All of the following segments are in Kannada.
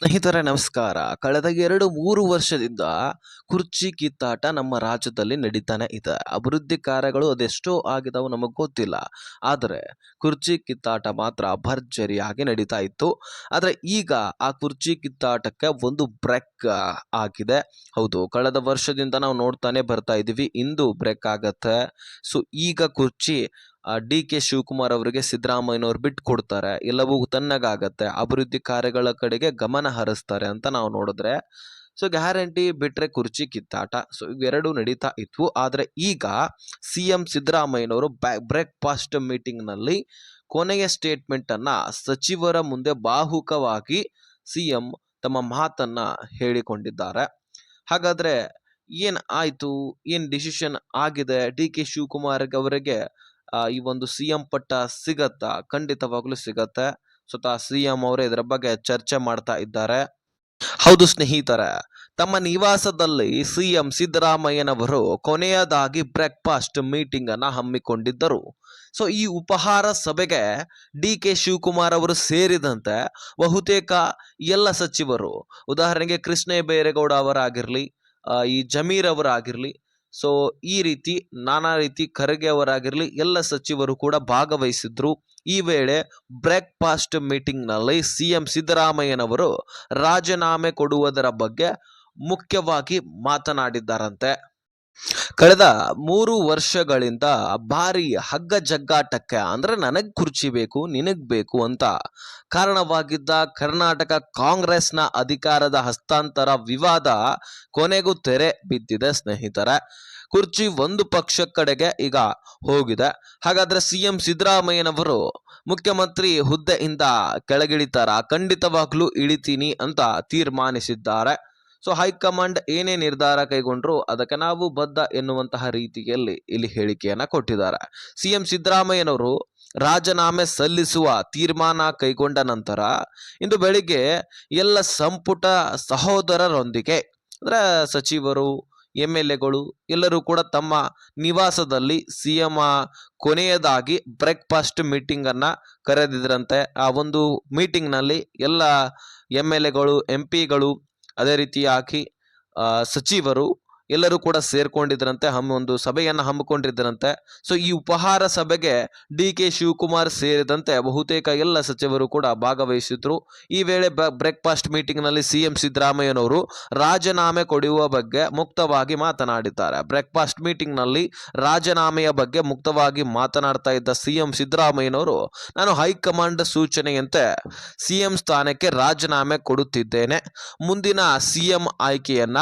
ಸ್ನೇಹಿತರೆ ನಮಸ್ಕಾರ. ಕಳೆದ 2-3 ವರ್ಷದಿಂದ ಕುರ್ಚಿ ಕಿತ್ತಾಟ ನಮ್ಮ ರಾಜ್ಯದಲ್ಲಿ ನಡೀತಾನೆ ಇದೆ. ಅಭಿವೃದ್ಧಿ ಕಾರ್ಯಗಳು ಅದೆಷ್ಟೋ ಆಗಿದಾವು ನಮಗೆ ಗೊತ್ತಿಲ್ಲ. ಆದರೆ ಕುರ್ಚಿ ಕಿತ್ತಾಟ ಮಾತ್ರ ಭರ್ಜರಿಯಾಗಿ ನಡೀತಾ ಇತ್ತು. ಆದರೆ ಈಗ ಆ ಕುರ್ಚಿ ಕಿತ್ತಾಟಕ್ಕೆ ಒಂದು ಬ್ರೇಕ್ ಆಗಿದೆ. ಹೌದು, ಕಳೆದ ವರ್ಷದಿಂದ ನಾವು ನೋಡ್ತಾನೆ ಬರ್ತಾ ಇದ್ದೀವಿ. ಇಂದು ಬ್ರೇಕ್ ಆಗತ್ತೆ. ಸೊ ಈಗ ಕುರ್ಚಿ ಡಿ ಕೆ ಶಿವಕುಮಾರ್ ಅವರಿಗೆ ಸಿದ್ದರಾಮಯ್ಯನವ್ರು ಬಿಟ್ಕೊಡ್ತಾರೆ, ಎಲ್ಲವೂ ತಣ್ಣಗಾಗತ್ತೆ, ಅಭಿವೃದ್ಧಿ ಕಾರ್ಯಗಳ ಕಡೆಗೆ ಗಮನ ಹರಿಸ್ತಾರೆ ಅಂತ ನಾವು ನೋಡಿದ್ರೆ, ಸೊ ಗ್ಯಾರಂಟಿ ಬಿಟ್ರೆ ಕುರ್ಚಿ ಕಿತ್ತಾಟ, ಸೊ ಇವೆರಡು ನಡೀತಾ ಇದ್ವು. ಆದರೆ ಈಗ CM ಸಿದ್ದರಾಮಯ್ಯನವರು ಬ್ರೇಕ್ಫಾಸ್ಟ್ ಮೀಟಿಂಗ್ನಲ್ಲಿ ಕೊನೆಯ ಸ್ಟೇಟ್ಮೆಂಟ್ ಅನ್ನ ಸಚಿವರ ಮುಂದೆ ಬಾಹುಕವಾಗಿ CM ತಮ್ಮ ಮಾತನ್ನ ಹೇಳಿಕೊಂಡಿದ್ದಾರೆ. ಹಾಗಾದ್ರೆ ಏನ್ ಆಯ್ತು, ಏನ್ ಡಿಸಿಷನ್ ಆಗಿದೆ, ಡಿ ಕೆ ಶಿವಕುಮಾರ್ ಅವರಿಗೆ ಈ ಒಂದು CM ಪಟ್ಟ ಸಿಗತ್ತಾ? ಖಂಡಿತವಾಗ್ಲೂ ಸಿಗತ್ತೆ. ಸ್ವತಃ CM ಅವರೇ ಇದರ ಬಗ್ಗೆ ಚರ್ಚೆ ಮಾಡ್ತಾ ಇದ್ದಾರೆ. ಹೌದು ಸ್ನೇಹಿತರೆ, ತಮ್ಮ ನಿವಾಸದಲ್ಲಿ CM ಸಿದ್ದರಾಮಯ್ಯನವರು ಕೊನೆಯದಾಗಿ ಬ್ರೇಕ್ಫಾಸ್ಟ್ ಮೀಟಿಂಗ್ ಅನ್ನ ಹಮ್ಮಿಕೊಂಡಿದ್ದರು. ಸೊ ಈ ಉಪಹಾರ ಸಭೆಗೆ ಡಿ ಕೆ ಶಿವಕುಮಾರ್ ಅವರು ಸೇರಿದಂತೆ ಬಹುತೇಕ ಎಲ್ಲ ಸಚಿವರು, ಉದಾಹರಣೆಗೆ ಕೃಷ್ಣ ಬೈರೇಗೌಡ ಅವರಾಗಿರ್ಲಿ, ಈ ಜಮೀರ್ ಅವರಾಗಿರ್ಲಿ, ಸೊ ಈ ರೀತಿ ನಾನಾ ರೀತಿ ಖರ್ಗೆ ಅವರಾಗಿರ್ಲಿ, ಎಲ್ಲ ಸಚಿವರು ಕೂಡ ಭಾಗವಹಿಸಿದ್ರು. ಈ ವೇಳೆ ಬ್ರೇಕ್ಫಾಸ್ಟ್ ಮೀಟಿಂಗ್ನಲ್ಲಿ CM ಸಿದ್ದರಾಮಯ್ಯನವರು ರಾಜೀನಾಮೆ ಕೊಡುವುದರ ಬಗ್ಗೆ ಮುಖ್ಯವಾಗಿ ಮಾತನಾಡಿದ್ದಾರಂತೆ. ಕಳೆದ 3 ವರ್ಷಗಳಿಂದ ಭಾರಿ ಹಗ್ಗ ಜಗ್ಗಾಟಕ್ಕೆ, ಅಂದ್ರೆ ನನಗ್ ಕುರ್ಚಿ ಬೇಕು ನಿನಗ್ ಬೇಕು ಅಂತ ಕಾರಣವಾಗಿದ್ದ ಕರ್ನಾಟಕ ಕಾಂಗ್ರೆಸ್ನ ಅಧಿಕಾರದ ಹಸ್ತಾಂತರ ವಿವಾದ ಕೊನೆಗೂ ತೆರೆ ಬಿದ್ದಿದೆ ಸ್ನೇಹಿತರೆ. ಕುರ್ಚಿ ಒಂದು ಪಕ್ಷ ಕಡೆಗೆ ಈಗ ಹೋಗಿದೆ. ಹಾಗಾದ್ರೆ CM ಸಿದ್ದರಾಮಯ್ಯನವರು ಮುಖ್ಯಮಂತ್ರಿ ಹುದ್ದೆಯಿಂದ ಕೆಳಗಿಳಿತಾರ? ಖಂಡಿತವಾಗ್ಲೂ ಇಳಿತೀನಿ ಅಂತ ತೀರ್ಮಾನಿಸಿದ್ದಾರೆ. ಸೊ ಹೈಕಮಾಂಡ್ ಏನೇ ನಿರ್ಧಾರ ಕೈಗೊಂಡ್ರು ಅದಕ್ಕೆ ನಾವು ಬದ್ಧ ಎನ್ನುವಂತಹ ರೀತಿಯಲ್ಲಿ ಇಲ್ಲಿ ಹೇಳಿಕೆಯನ್ನ ಕೊಟ್ಟಿದ್ದಾರೆ. CM ಸಿದ್ದರಾಮಯ್ಯನವರು ರಾಜೀನಾಮೆ ಸಲ್ಲಿಸುವ ತೀರ್ಮಾನ ಕೈಗೊಂಡ ನಂತರ ಇಂದು ಬೆಳಿಗ್ಗೆ ಎಲ್ಲ ಸಂಪುಟ ಸಹೋದರರೊಂದಿಗೆ, ಅಂದ್ರೆ ಸಚಿವರು, MLAಗಳು ಎಲ್ಲರೂ ಕೂಡ ತಮ್ಮ ನಿವಾಸದಲ್ಲಿ CM ಕೊನೆಯದಾಗಿ ಬ್ರೇಕ್ಫಾಸ್ಟ್ ಮೀಟಿಂಗ್ ಅನ್ನ ಕರೆದಿದ್ರಂತೆ. ಆ ಒಂದು ಮೀಟಿಂಗ್ ನಲ್ಲಿ ಎಲ್ಲ MLAಗಳು, MP ಗಳು, ಅದೇ ರೀತಿಯಾಗಿ ಸಚಿವರು ಎಲ್ಲರೂ ಕೂಡ ಸೇರ್ಕೊಂಡಿದ್ರಂತೆ, ಒಂದು ಸಭೆಯನ್ನು ಹಮ್ಮಿಕೊಂಡಿದ್ರಂತೆ. ಸೊ ಈ ಉಪಹಾರ ಸಭೆಗೆ ಡಿ ಕೆ ಶಿವಕುಮಾರ್ ಸೇರಿದಂತೆ ಬಹುತೇಕ ಎಲ್ಲ ಸಚಿವರು ಕೂಡ ಭಾಗವಹಿಸಿದ್ರು. ಈ ವೇಳೆ ಬ್ರೇಕ್ಫಾಸ್ಟ್ ಮೀಟಿಂಗ್ನಲ್ಲಿ CM ಸಿದ್ದರಾಮಯ್ಯನವರು ರಾಜೀನಾಮೆ ಕೊಡುವ ಬಗ್ಗೆ ಮುಕ್ತವಾಗಿ ಮಾತನಾಡಿದ್ದಾರೆ. ಬ್ರೇಕ್ಫಾಸ್ಟ್ ಮೀಟಿಂಗ್ನಲ್ಲಿ ರಾಜೀನಾಮೆಯ ಬಗ್ಗೆ ಮುಕ್ತವಾಗಿ ಮಾತನಾಡ್ತಾ ಇದ್ದ CM ಸಿದ್ದರಾಮಯ್ಯನವರು, ನಾನು ಹೈಕಮಾಂಡ್ ಸೂಚನೆಯಂತೆ CM ಸ್ಥಾನಕ್ಕೆ ರಾಜೀನಾಮೆ ಕೊಡುತ್ತಿದ್ದೇನೆ. ಮುಂದಿನ CM ಆಯ್ಕೆಯನ್ನ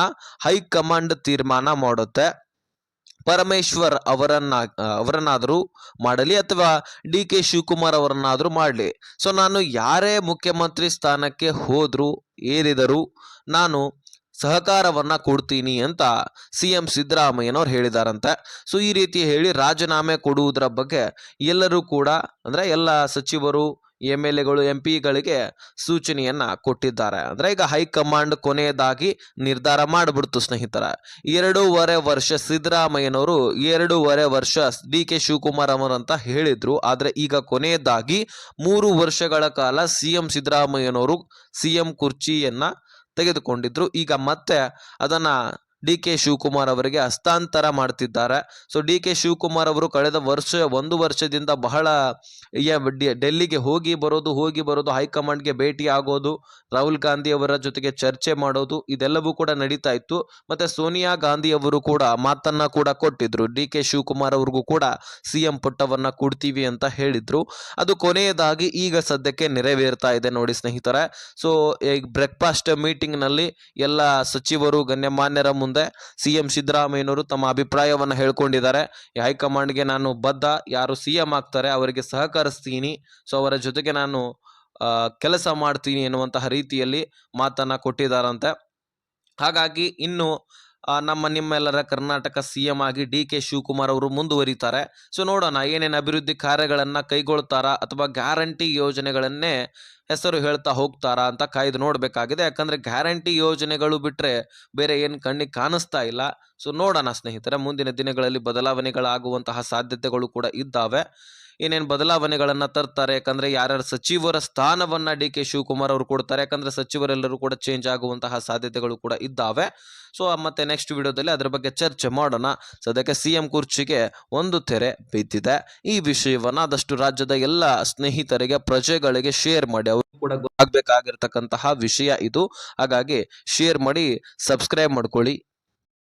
ಹೈಕಮಾಂಡ್ ತೀರ್ಮಾನ ಮಾಡುತ್ತೆ. ಪರಮೇಶ್ವರ್ ಅವರನ್ನಾದರೂ ಮಾಡಲಿ ಅಥವಾ ಡಿ ಕೆ ಶಿವಕುಮಾರ್ ಅವರನ್ನಾದರೂ ಮಾಡಲಿ. ಸೊ ನಾನು ಯಾರೇ ಮುಖ್ಯಮಂತ್ರಿ ಸ್ಥಾನಕ್ಕೆ ಹೋದ್ರು ಏರಿದರೂ ನಾನು ಸಹಕಾರವನ್ನ ಕೊಡ್ತೀನಿ ಅಂತ CM ಸಿದ್ದರಾಮಯ್ಯನವ್ರು ಹೇಳಿದಾರಂತೆ. ಸೊ ಈ ರೀತಿ ಹೇಳಿ ರಾಜೀನಾಮೆ ಕೊಡುವುದರ ಬಗ್ಗೆ ಎಲ್ಲರೂ ಕೂಡ, ಅಂದ್ರೆ ಎಲ್ಲ ಸಚಿವರು, MLAಗಳು, MP ಗಳಿಗೆ ಸೂಚನೆಯನ್ನ ಕೊಟ್ಟಿದ್ದಾರೆ. ಅಂದ್ರೆ ಈಗ ಹೈಕಮಾಂಡ್ ಕೊನೆಯದಾಗಿ ನಿರ್ಧಾರ ಮಾಡಿಬಿಡ್ತು ಸ್ನೇಹಿತರ. 2.5 ವರ್ಷ ಸಿದ್ದರಾಮಯ್ಯನವರು 2.5 ವರ್ಷ ಡಿ ಕೆ ಶಿವಕುಮಾರ್ ಅವರಂತ ಹೇಳಿದ್ರು. ಆದ್ರೆ ಈಗ ಕೊನೆಯದಾಗಿ 3 ವರ್ಷಗಳ ಕಾಲ CM ಸಿದ್ದರಾಮಯ್ಯನವರು CM ಕುರ್ಚಿಯನ್ನ ತೆಗೆದುಕೊಂಡಿದ್ರು. ಈಗ ಮತ್ತೆ ಅದನ್ನ ಡಿ ಕೆ ಶಿವಕುಮಾರ್ ಅವರಿಗೆ ಹಸ್ತಾಂತರ ಮಾಡ್ತಿದ್ದಾರೆ. ಸೊ ಡಿ ಕೆ ಶಿವಕುಮಾರ್ ಅವರು ಕಳೆದ 1 ವರ್ಷದಿಂದ ಬಹಳ ಡೆಲ್ಲಿಗೆ ಹೋಗಿ ಬರೋದು, ಹೈಕಮಾಂಡ್ಗೆ ಭೇಟಿ ಆಗೋದು, ರಾಹುಲ್ ಗಾಂಧಿ ಅವರ ಜೊತೆಗೆ ಚರ್ಚೆ ಮಾಡೋದು, ಇದೆಲ್ಲವೂ ಕೂಡ ನಡೀತಾ ಇತ್ತು. ಮತ್ತೆ ಸೋನಿಯಾ ಗಾಂಧಿ ಅವರು ಕೂಡ ಮಾತನ್ನ ಕೂಡ ಕೊಟ್ಟಿದ್ರು, ಡಿ ಕೆ ಶಿವಕುಮಾರ್ ಅವ್ರಿಗೂ ಕೂಡ CM ಪಟ್ಟವನ್ನ ಕೊಡ್ತೀವಿ ಅಂತ ಹೇಳಿದ್ರು. ಅದು ಕೊನೆಯದಾಗಿ ಈಗ ಸದ್ಯಕ್ಕೆ ನೆರವೇರ್ತಾ ಇದೆ ನೋಡಿ ಸ್ನೇಹಿತರೆ. ಸೊ ಈ ಬ್ರೇಕ್ಫಾಸ್ಟ್ ಮೀಟಿಂಗ್ ನಲ್ಲಿ ಎಲ್ಲ ಸಚಿವರು, ಗಣ್ಯಮಾನ್ಯರ ಮುಂದೆ CM ಸಿದ್ದರಾಮಯ್ಯನವರು ತಮ್ಮ ಅಭಿಪ್ರಾಯವನ್ನ ಹೇಳ್ಕೊಂಡಿದ್ದಾರೆ. ಹೈಕಮಾಂಡ್ಗೆ ನಾನು ಬದ್ಧ, ಯಾರು CM ಆಗ್ತಾರೆ ಅವರಿಗೆ ಸಹಕರಿಸ್ತೀನಿ, ಸೊ ಅವರ ಜೊತೆಗೆ ನಾನು ಕೆಲಸ ಮಾಡ್ತೀನಿ ಎನ್ನುವಂತಹ ರೀತಿಯಲ್ಲಿ ಮಾತನ್ನ ಕೊಟ್ಟಿದ್ದಾರಂತೆ. ಹಾಗಾಗಿ ಇನ್ನು ನಿಮ್ಮೆಲ್ಲರ ಕರ್ನಾಟಕ CM ಆಗಿ ಡಿ ಕೆ ಶಿವಕುಮಾರ್ ಅವರು ಮುಂದುವರಿತಾರೆ. ಸೊ ನೋಡೋಣ ಏನೇನು ಅಭಿವೃದ್ಧಿ ಕಾರ್ಯಗಳನ್ನ ಕೈಗೊಳ್ತಾರಾ ಅಥವಾ ಗ್ಯಾರಂಟಿ ಯೋಜನೆಗಳನ್ನೇ ಹೆಸರು ಹೇಳ್ತಾ ಹೋಗ್ತಾರಾ ಅಂತ ಕಾಯ್ದು ನೋಡ್ಬೇಕಾಗಿದೆ. ಯಾಕಂದ್ರೆ ಗ್ಯಾರಂಟಿ ಯೋಜನೆಗಳು ಬಿಟ್ರೆ ಬೇರೆ ಏನು ಕಣ್ಣಿಗೆ ಕಾಣಿಸ್ತಾ ಇಲ್ಲ. ಸೊ ನೋಡೋಣ ಸ್ನೇಹಿತರೆ, ಮುಂದಿನ ದಿನಗಳಲ್ಲಿ ಬದಲಾವಣೆಗಳಾಗುವಂತಹ ಸಾಧ್ಯತೆಗಳು ಕೂಡ ಇದ್ದಾವೆ. ಏನೇನು ಬದಲಾವಣೆಗಳನ್ನ ತರ್ತಾರೆ, ಯಾಕಂದ್ರೆ ಯಾರ್ಯಾರು ಸಚಿವರ ಸ್ಥಾನವನ್ನ ಡಿ ಕೆ ಶಿವಕುಮಾರ್ ಅವರು ಕೊಡ್ತಾರೆ, ಯಾಕಂದ್ರೆ ಸಚಿವರೆಲ್ಲರೂ ಕೂಡ ಚೇಂಜ್ ಆಗುವಂತಹ ಸಾಧ್ಯತೆಗಳು ಕೂಡ ಇದ್ದಾವೆ. ಸೊ ಮತ್ತೆ ನೆಕ್ಸ್ಟ್ ವಿಡಿಯೋದಲ್ಲಿ ಅದರ ಬಗ್ಗೆ ಚರ್ಚೆ ಮಾಡೋಣ. ಸದ್ಯಕ್ಕೆ ಸಿಎಂ ಕುರ್ಚಿಗೆ ಒಂದು ತೆರೆ ಬಿದ್ದಿದೆ. ಈ ವಿಷಯವನ್ನ ಆದಷ್ಟು ರಾಜ್ಯದ ಎಲ್ಲ ಸ್ನೇಹಿತರಿಗೆ, ಪ್ರಜೆಗಳಿಗೆ ಶೇರ್ ಮಾಡಿ. ಅವರು ಕೂಡ ಗೊತ್ತಾಗಬೇಕಾಗಿರ್ತಕ್ಕಂತಹ ವಿಷಯ ಇದು. ಹಾಗಾಗಿ ಶೇರ್ ಮಾಡಿ, ಸಬ್ಸ್ಕ್ರೈಬ್ ಮಾಡ್ಕೊಳ್ಳಿ.